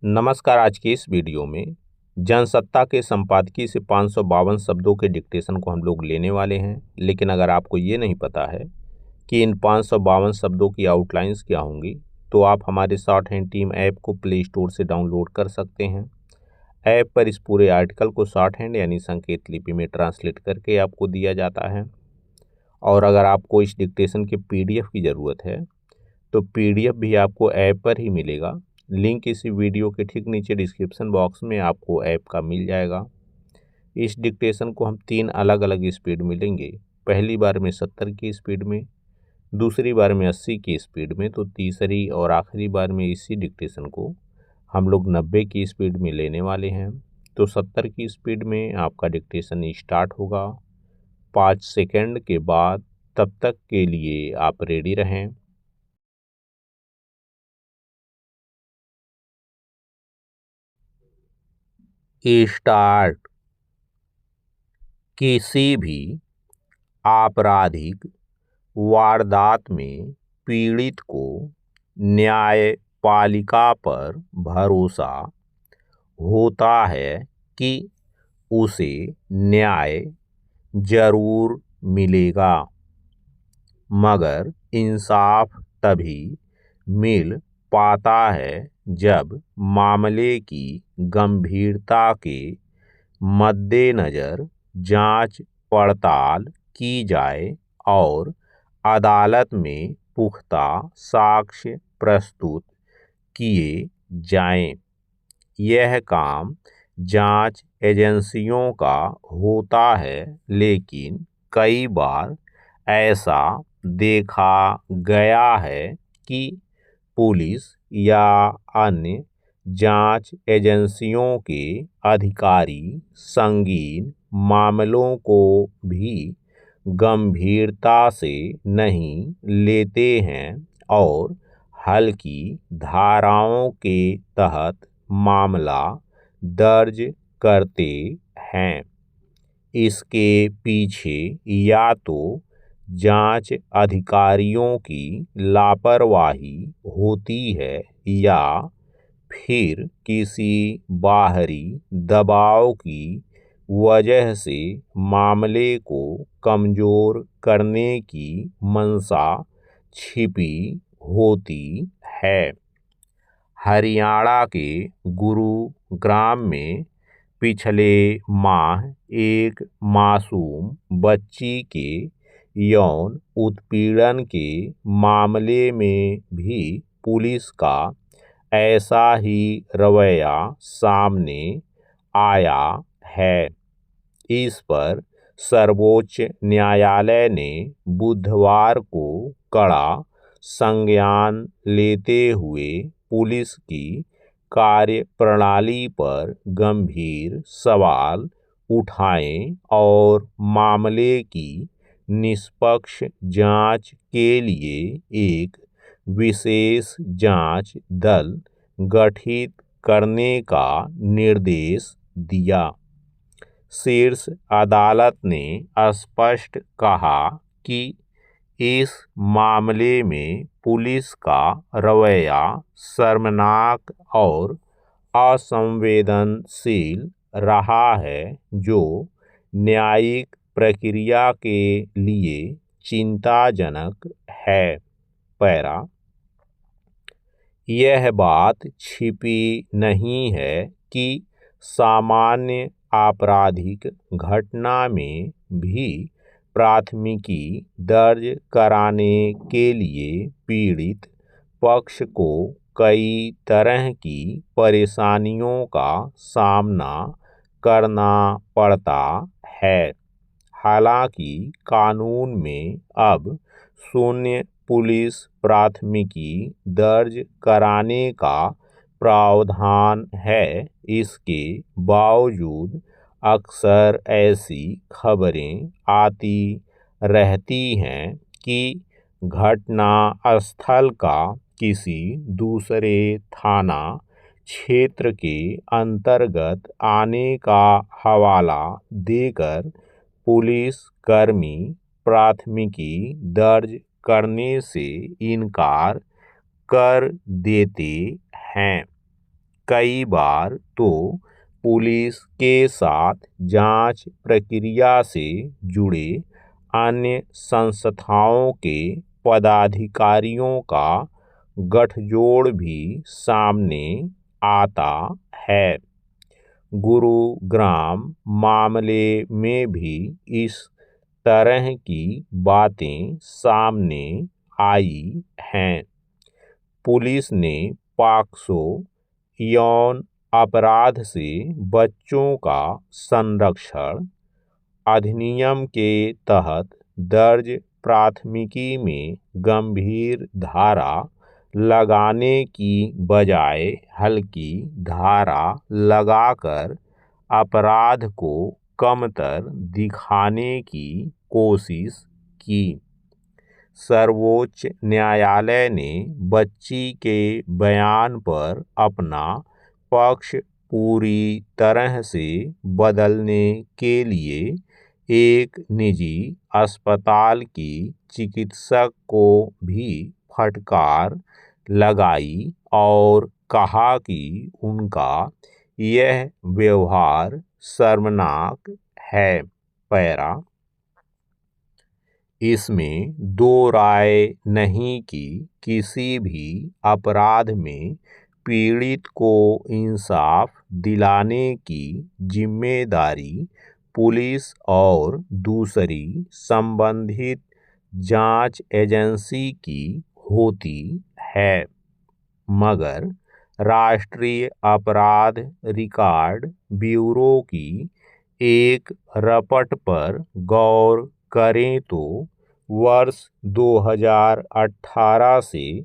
नमस्कार। आज की इस वीडियो में जनसत्ता के संपादकीय से 552 शब्दों के डिक्टेशन को हम लोग लेने वाले हैं। लेकिन अगर आपको ये नहीं पता है कि इन 552 शब्दों की आउटलाइंस क्या होंगी, तो आप हमारे शॉर्ट हैंड टीम ऐप को प्ले स्टोर से डाउनलोड कर सकते हैं। ऐप पर इस पूरे आर्टिकल को शॉर्ट हैंड यानी संकेत लिपि में ट्रांसलेट करके आपको दिया जाता है। और अगर आपको इस डिक्टेशन के PDF की ज़रूरत है तो PDF भी आपको ऐप पर ही मिलेगा। लिंक इसी वीडियो के ठीक नीचे डिस्क्रिप्शन बॉक्स में आपको ऐप का मिल जाएगा। इस डिक्टेशन को हम 3 अलग अलग स्पीड में लेंगे। पहली बार में 70 की स्पीड में, दूसरी बार में 80 की स्पीड में, तो तीसरी और आखिरी बार में इसी डिक्टेशन को हम लोग 90 की स्पीड में लेने वाले हैं। तो 70 की स्पीड में आपका डिक्टेशन स्टार्ट होगा 5 सेकंड के बाद। तब तक के लिए आप रेडी रहें। स्टार्ट। किसी भी आपराधिक वारदात में पीड़ित को न्यायपालिका पर भरोसा होता है कि उसे न्याय जरूर मिलेगा, मगर इंसाफ तभी मिल पाता है जब मामले की गंभीरता के मद्देनज़र जांच पड़ताल की जाए और अदालत में पुख्ता साक्ष्य प्रस्तुत किए जाएं। यह काम जांच एजेंसियों का होता है, लेकिन कई बार ऐसा देखा गया है कि पुलिस या अन्य जांच एजेंसियों के अधिकारी संगीन मामलों को भी गंभीरता से नहीं लेते हैं और हल्की धाराओं के तहत मामला दर्ज करते हैं। इसके पीछे या तो जांच अधिकारियों की लापरवाही होती है या फिर किसी बाहरी दबाव की वजह से मामले को कमजोर करने की मंशा छिपी होती है। हरियाणा के गुरुग्राम में पिछले माह एक मासूम बच्ची के यौन उत्पीड़न के मामले में भी पुलिस का ऐसा ही रवैया सामने आया है। इस पर सर्वोच्च न्यायालय ने बुधवार को कड़ा संज्ञान लेते हुए पुलिस की कार्यप्रणाली पर गंभीर सवाल उठाए और मामले की निष्पक्ष जांच के लिए एक विशेष जांच दल गठित करने का निर्देश दिया। शीर्ष अदालत ने स्पष्ट कहा कि इस मामले में पुलिस का रवैया शर्मनाक और असंवेदनशील रहा है, जो न्यायिक प्रक्रिया के लिए चिंताजनक है। पैरा। यह बात छिपी नहीं है कि सामान्य आपराधिक घटना में भी प्राथमिकी दर्ज कराने के लिए पीड़ित पक्ष को कई तरह की परेशानियों का सामना करना पड़ता है। हालांकि कानून में अब शून्य पुलिस प्राथमिकी दर्ज कराने का प्रावधान है, इसके बावजूद अक्सर ऐसी खबरें आती रहती हैं कि घटना स्थल का किसी दूसरे थाना क्षेत्र के अंतर्गत आने का हवाला देकर पुलिस कर्मी प्राथमिकी दर्ज करने से इनकार कर देते हैं। कई बार तो पुलिस के साथ जांच प्रक्रिया से जुड़े अन्य संस्थाओं के पदाधिकारियों का गठजोड़ भी सामने आता है। गुरुग्राम मामले में भी इस तरह की बातें सामने आई हैं। पुलिस ने पॉक्सो यौन अपराध से बच्चों का संरक्षण अधिनियम के तहत दर्ज प्राथमिकी में गंभीर धारा लगाने की बजाय हल्की धारा लगाकर अपराध को कमतर दिखाने की कोशिश की। सर्वोच्च न्यायालय ने बच्ची के बयान पर अपना पक्ष पूरी तरह से बदलने के लिए एक निजी अस्पताल की चिकित्सक को भी फटकार लगाई और कहा कि उनका यह व्यवहार शर्मनाक है। पैरा इसमें दो राय नहीं कि किसी भी अपराध में पीड़ित को इंसाफ दिलाने की जिम्मेदारी पुलिस और दूसरी संबंधित जांच एजेंसी की होती है, मगर राष्ट्रीय अपराध रिकॉर्ड ब्यूरो की एक रपट पर गौर करें तो वर्ष 2018 से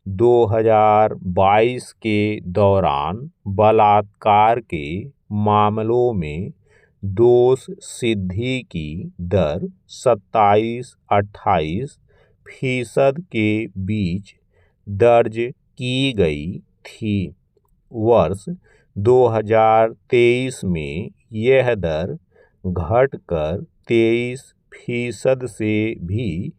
2022 के दौरान बलात्कार के मामलों में दोष सिद्धि की दर 27-28% के बीच दर्ज की गई थी। वर्ष 2023 में यह दर घटकर 23% से भी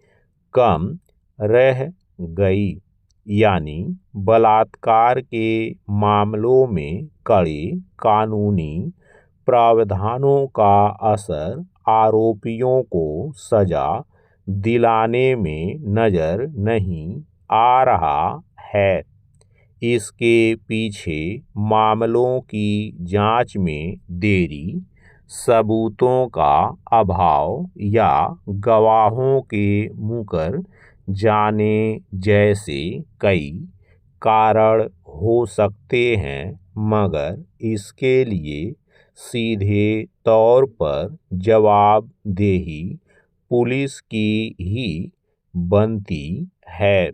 कम रह गई, यानी बलात्कार के मामलों में कड़े कानूनी प्रावधानों का असर आरोपियों को सजा दिलाने में नजर नहीं आ रहा है। इसके पीछे मामलों की जांच में देरी, सबूतों का अभाव या गवाहों के मुकर जाने जैसे कई कारण हो सकते हैं, मगर इसके लिए सीधे तौर पर जवाबदेही पुलिस की ही बनती है।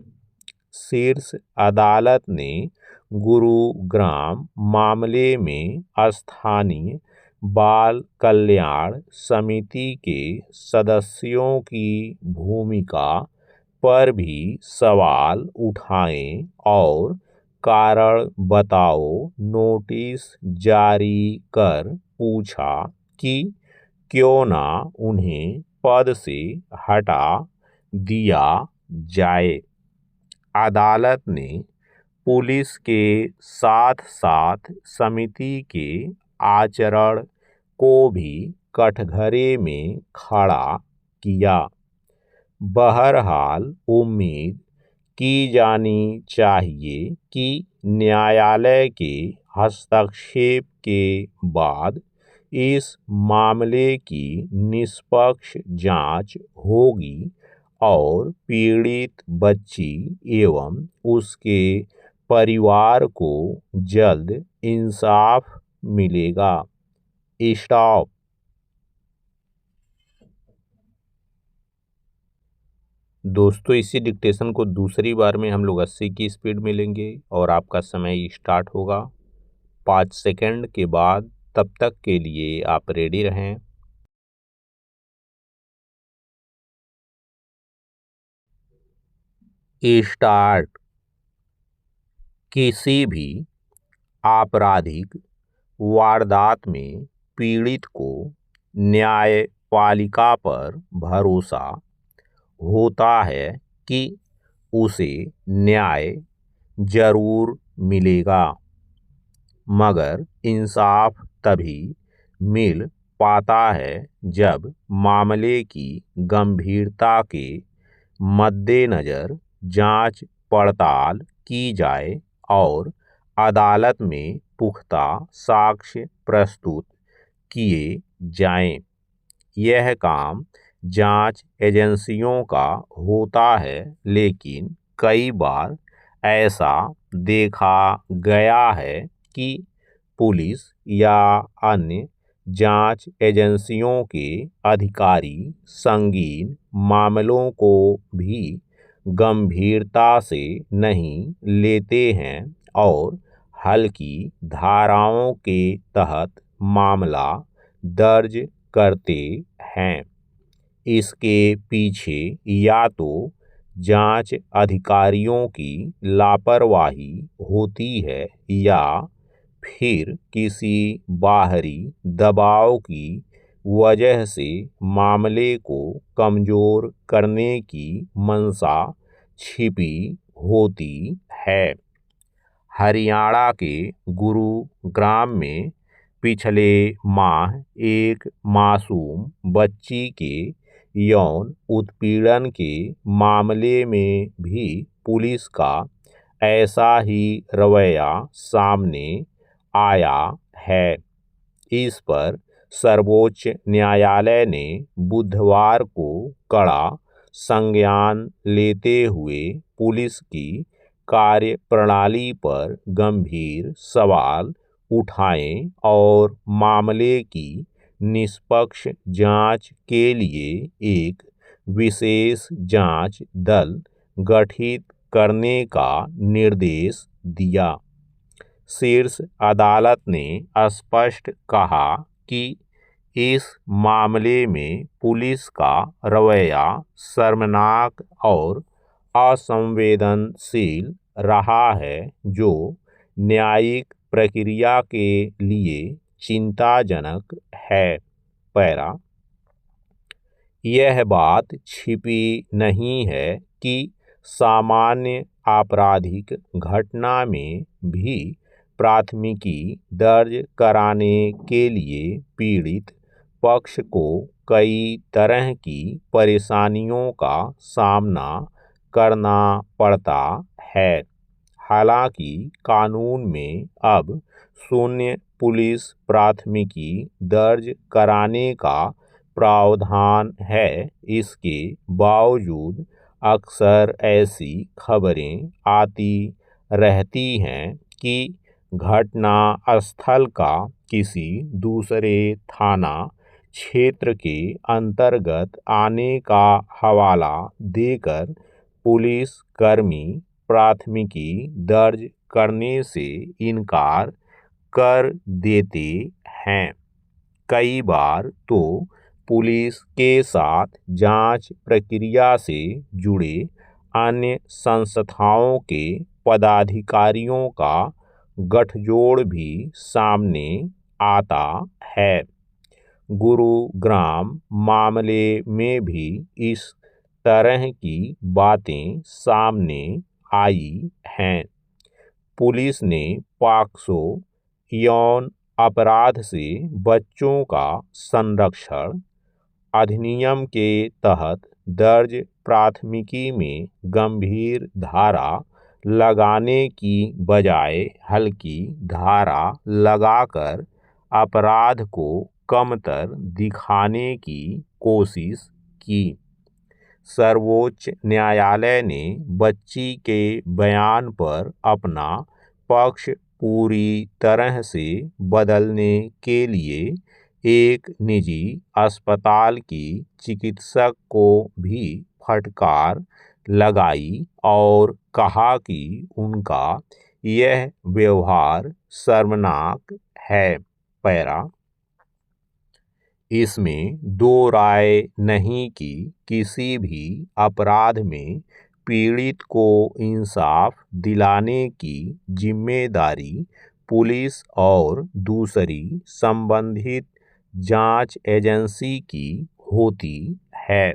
शीर्ष अदालत ने गुरुग्राम मामले में स्थानीय बाल कल्याण समिति के सदस्यों की भूमिका पर भी सवाल उठाए और कारण बताओ नोटिस जारी कर पूछा कि क्यों ना उन्हें पद से हटा दिया जाए। अदालत ने पुलिस के साथ साथ समिति के आचरण को भी कटघरे में खड़ा किया। बहरहाल उम्मीद की जानी चाहिए कि न्यायालय के हस्तक्षेप के बाद इस मामले की निष्पक्ष जांच होगी और पीड़ित बच्ची एवं उसके परिवार को जल्द इंसाफ मिलेगा। स्टॉप। दोस्तों, इसी डिक्टेशन को दूसरी बार में हम लोग 80 की स्पीड में लेंगे और आपका समय स्टार्ट होगा 5 सेकंड के बाद। तब तक के लिए आप रेडी रहें। स्टार्ट। किसी भी आपराधिक वारदात में पीड़ित को न्यायपालिका पर भरोसा होता है कि उसे न्याय जरूर मिलेगा। मगर इंसाफ तभी मिल पाता है जब मामले की गंभीरता के मद्देनज़र जांच पड़ताल की जाए और अदालत में पुख्ता साक्ष्य प्रस्तुत किए जाएं। यह काम जांच एजेंसियों का होता है, लेकिन कई बार ऐसा देखा गया है कि पुलिस या अन्य जांच एजेंसियों के अधिकारी संगीन मामलों को भी गंभीरता से नहीं लेते हैं और हल्की धाराओं के तहत मामला दर्ज करते हैं। इसके पीछे या तो जांच अधिकारियों की लापरवाही होती है या फिर किसी बाहरी दबाव की वजह से मामले को कमजोर करने की मंशा छिपी होती है। हरियाणा के गुरुग्राम में पिछले माह एक मासूम बच्ची के यौन उत्पीड़न के मामले में भी पुलिस का ऐसा ही रवैया सामने आया है। इस पर सर्वोच्च न्यायालय ने बुधवार को कड़ा संज्ञान लेते हुए पुलिस की कार्यप्रणाली पर गंभीर सवाल उठाए और मामले की निष्पक्ष जांच के लिए एक विशेष जांच दल गठित करने का निर्देश दिया। शीर्ष अदालत ने स्पष्ट कहा कि इस मामले में पुलिस का रवैया शर्मनाक और असंवेदनशील रहा है, जो न्यायिक प्रक्रिया के लिए चिंताजनक है। पैरा, यह बात छिपी नहीं है कि सामान्य आपराधिक घटना में भी प्राथमिकी दर्ज कराने के लिए पीड़ित पक्ष को कई तरह की परेशानियों का सामना करना पड़ता है। हालांकि कानून में अब शून्य पुलिस प्राथमिकी दर्ज कराने का प्रावधान है, इसके बावजूद अक्सर ऐसी खबरें आती रहती हैं कि घटना स्थल का किसी दूसरे थाना क्षेत्र के अंतर्गत आने का हवाला देकर पुलिस कर्मी प्राथमिकी दर्ज करने से इनकार कर देते हैं। कई बार तो पुलिस के साथ जांच प्रक्रिया से जुड़े अन्य संस्थाओं के पदाधिकारियों का गठजोड़ भी सामने आता है। गुरुग्राम मामले में भी इस तरह की बातें सामने आई हैं। पुलिस ने पॉक्सो यौन अपराध से बच्चों का संरक्षण अधिनियम के तहत दर्ज प्राथमिकी में गंभीर धारा लगाने की बजाय हल्की धारा लगाकर अपराध को कमतर दिखाने की कोशिश की। सर्वोच्च न्यायालय ने बच्ची के बयान पर अपना पक्ष पूरी तरह से बदलने के लिए एक निजी अस्पताल की चिकित्सक को भी फटकार लगाई और कहा कि उनका यह व्यवहार शर्मनाक है। पैरा, इसमें दो राय नहीं कि किसी भी अपराध में पीड़ित को इंसाफ दिलाने की जिम्मेदारी पुलिस और दूसरी संबंधित जांच एजेंसी की होती है,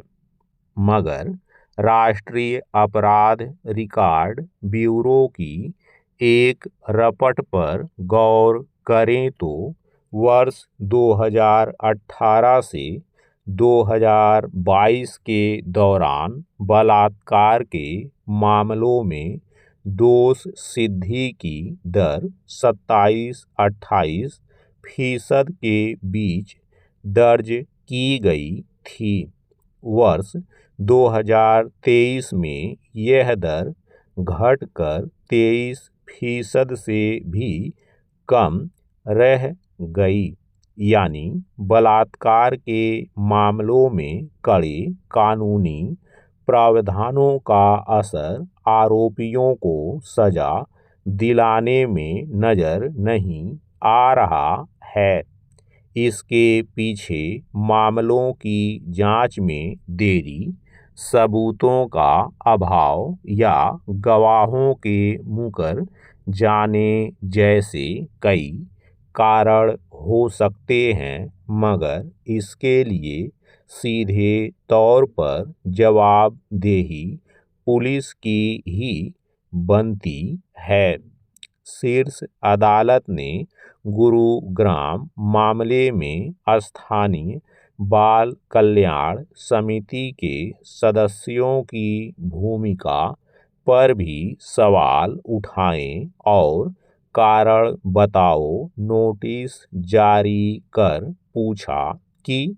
मगर राष्ट्रीय अपराध रिकॉर्ड ब्यूरो की एक रपट पर गौर करें तो वर्ष 2018 से 2022 के दौरान बलात्कार के मामलों में दोष सिद्धि की दर 27-28% के बीच दर्ज की गई थी। वर्ष 2023 में यह दर घटकर 23% से भी कम रह गई। यानी बलात्कार के मामलों में कड़े कानूनी प्रावधानों का असर आरोपियों को सजा दिलाने में नजर नहीं आ रहा है। इसके पीछे मामलों की जांच में देरी, सबूतों का अभाव या गवाहों के मुकर जाने जैसे कई कारण हो सकते हैं, मगर इसके लिए सीधे तौर पर जवाबदेही पुलिस की ही बनती है। शीर्ष अदालत ने गुरुग्राम मामले में स्थानीय बाल कल्याण समिति के सदस्यों की भूमिका पर भी सवाल उठाए और कारण बताओ नोटिस जारी कर पूछा कि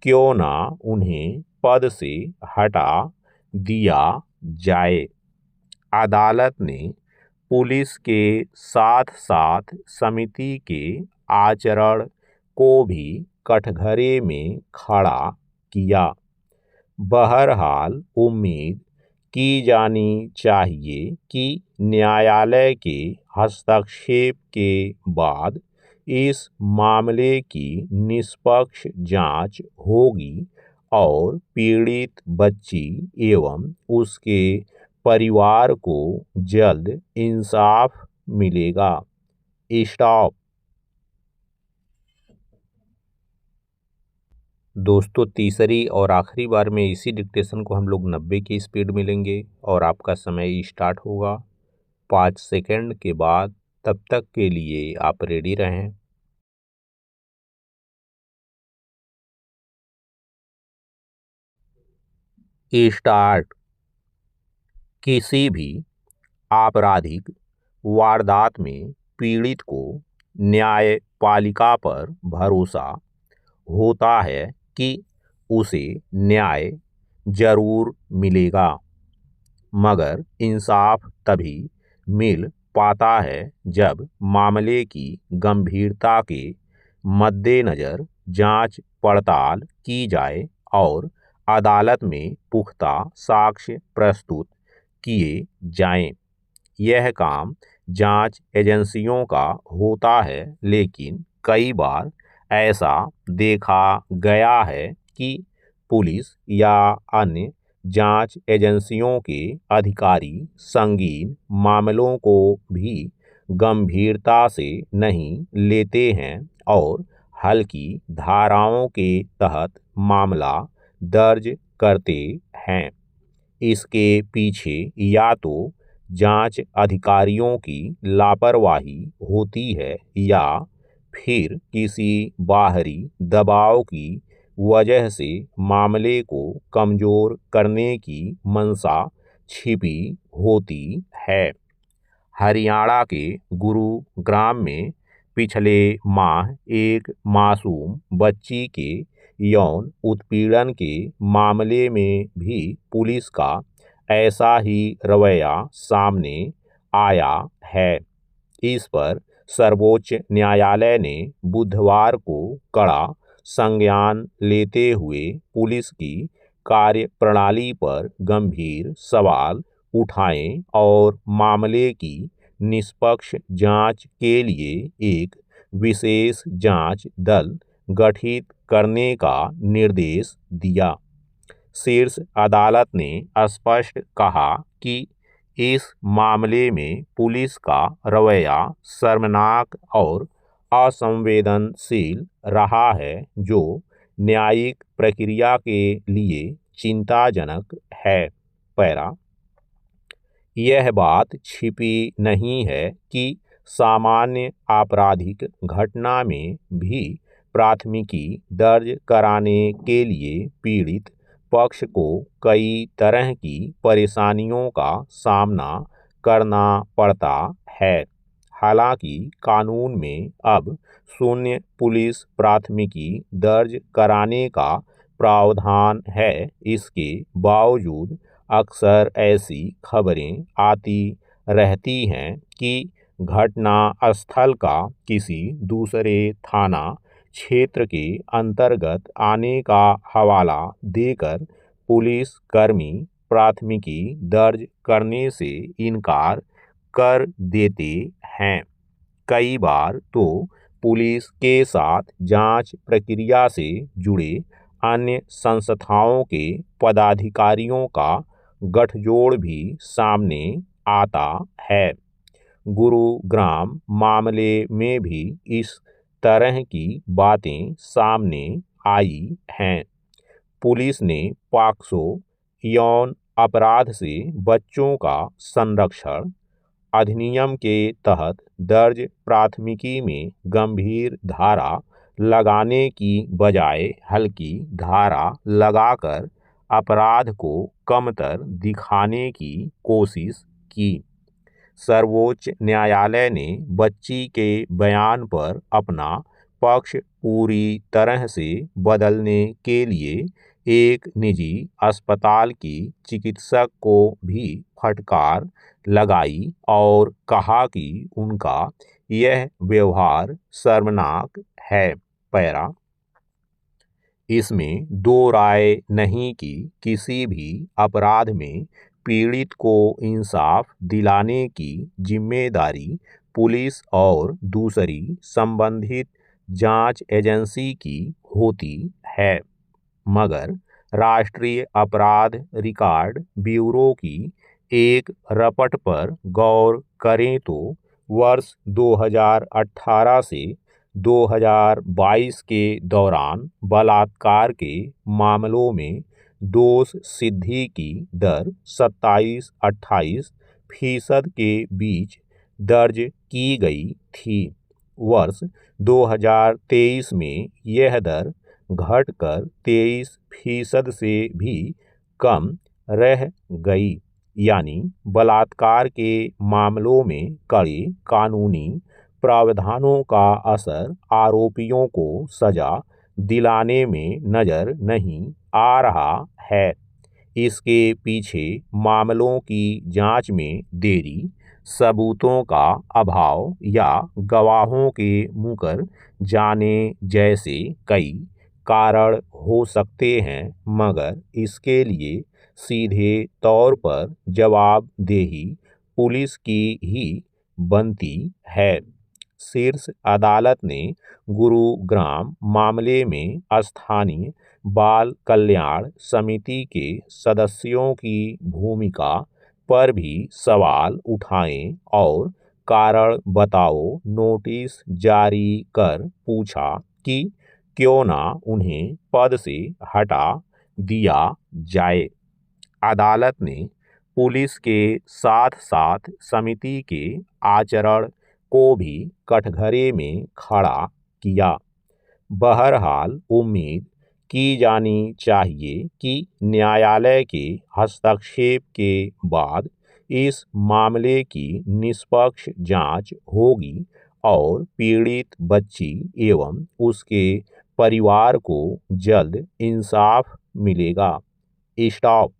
क्यों ना उन्हें पद से हटा दिया जाए। अदालत ने पुलिस के साथ साथ समिति के आचरण को भी कटघरे में खड़ा किया। बहरहाल उम्मीद की जानी चाहिए कि न्यायालय के हस्तक्षेप के बाद इस मामले की निष्पक्ष जांच होगी और पीड़ित बच्ची एवं उसके परिवार को जल्द इंसाफ मिलेगा। स्टॉप। दोस्तों, तीसरी और आखिरी बार में इसी डिक्टेशन को हम लोग 90 की स्पीड में लेंगे और आपका समय स्टार्ट होगा 5 सेकंड के बाद। तब तक के लिए आप रेडी रहें। स्टार्ट। किसी भी आपराधिक वारदात में पीड़ित को न्यायपालिका पर भरोसा होता है कि उसे न्याय जरूर मिलेगा, मगर इंसाफ तभी मिल पाता है जब मामले की गंभीरता के मद्देनज़र जांच पड़ताल की जाए और अदालत में पुख्ता साक्ष्य प्रस्तुत किए जाएं। यह काम जांच एजेंसियों का होता है, लेकिन कई बार ऐसा देखा गया है कि पुलिस या अन्य जांच एजेंसियों के अधिकारी संगीन मामलों को भी गंभीरता से नहीं लेते हैं और हल्की धाराओं के तहत मामला दर्ज करते हैं। इसके पीछे या तो जांच अधिकारियों की लापरवाही होती है या फिर किसी बाहरी दबाव की वजह से मामले को कमजोर करने की मंशा छिपी होती है। हरियाणा के गुरुग्राम में पिछले माह एक मासूम बच्ची के यौन उत्पीड़न के मामले में भी पुलिस का ऐसा ही रवैया सामने आया है। इस पर सर्वोच्च न्यायालय ने बुधवार को कड़ा संज्ञान लेते हुए पुलिस की कार्यप्रणाली पर गंभीर सवाल उठाए और मामले की निष्पक्ष जांच के लिए एक विशेष जांच दल गठित करने का निर्देश दिया। शीर्ष अदालत ने स्पष्ट कहा कि इस मामले में पुलिस का रवैया शर्मनाक और असंवेदनशील रहा है, जो न्यायिक प्रक्रिया के लिए चिंताजनक है। पैरा यह बात छिपी नहीं है कि सामान्य आपराधिक घटना में भी प्राथमिकी दर्ज कराने के लिए पीड़ित पक्ष को कई तरह की परेशानियों का सामना करना पड़ता है। हालांकि कानून में अब शून्य पुलिस प्राथमिकी दर्ज कराने का प्रावधान है, इसके बावजूद अक्सर ऐसी खबरें आती रहती हैं कि घटना स्थल का किसी दूसरे थाना क्षेत्र के अंतर्गत आने का हवाला देकर पुलिस कर्मी प्राथमिकी दर्ज करने से इनकार कर देते हैं। कई बार तो पुलिस के साथ जांच प्रक्रिया से जुड़े अन्य संस्थाओं के पदाधिकारियों का गठजोड़ भी सामने आता है। गुरुग्राम मामले में भी इस तरह की बातें सामने आई हैं। पुलिस ने पॉक्सो यौन अपराध से बच्चों का संरक्षण अधिनियम के तहत दर्ज प्राथमिकी में गंभीर धारा लगाने की बजाय हल्की धारा लगाकर अपराध को कमतर दिखाने की कोशिश की। सर्वोच्च न्यायालय ने बच्ची के बयान पर अपना पक्ष पूरी तरह से बदलने के लिए एक निजी अस्पताल की चिकित्सक को भी फटकार लगाई और कहा कि उनका यह व्यवहार शर्मनाक है। पैरा इसमें दो राय नहीं कि किसी भी अपराध में पीड़ित को इंसाफ दिलाने की जिम्मेदारी पुलिस और दूसरी संबंधित जांच एजेंसी की होती है, मगर राष्ट्रीय अपराध रिकॉर्ड ब्यूरो की एक रपट पर गौर करें तो वर्ष 2018 से 2022 के दौरान बलात्कार के मामलों में दोष सिद्धि की दर 27-28% के बीच दर्ज की गई थी। वर्ष 2023 में यह दर घटकर 23% से भी कम रह गई। यानी बलात्कार के मामलों में कड़े कानूनी प्रावधानों का असर आरोपियों को सजा दिलाने में नजर नहीं आ रहा है। इसके पीछे मामलों की जांच में देरी, सबूतों का अभाव या गवाहों के मुकर जाने जैसे कई कारण हो सकते हैं, मगर इसके लिए सीधे तौर पर जवाबदेही पुलिस की ही बनती है। शीर्ष अदालत ने गुरुग्राम मामले में स्थानीय बाल कल्याण समिति के सदस्यों की भूमिका पर भी सवाल उठाए और कारण बताओ नोटिस जारी कर पूछा कि क्यों ना उन्हें पद से हटा दिया जाए। अदालत ने पुलिस के साथ साथ समिति के आचरण को भी कटघरे में खड़ा किया। बहरहाल उम्मीद की जानी चाहिए कि न्यायालय के हस्तक्षेप के बाद इस मामले की निष्पक्ष जांच होगी और पीड़ित बच्ची एवं उसके परिवार को जल्द इंसाफ मिलेगा। स्टॉप।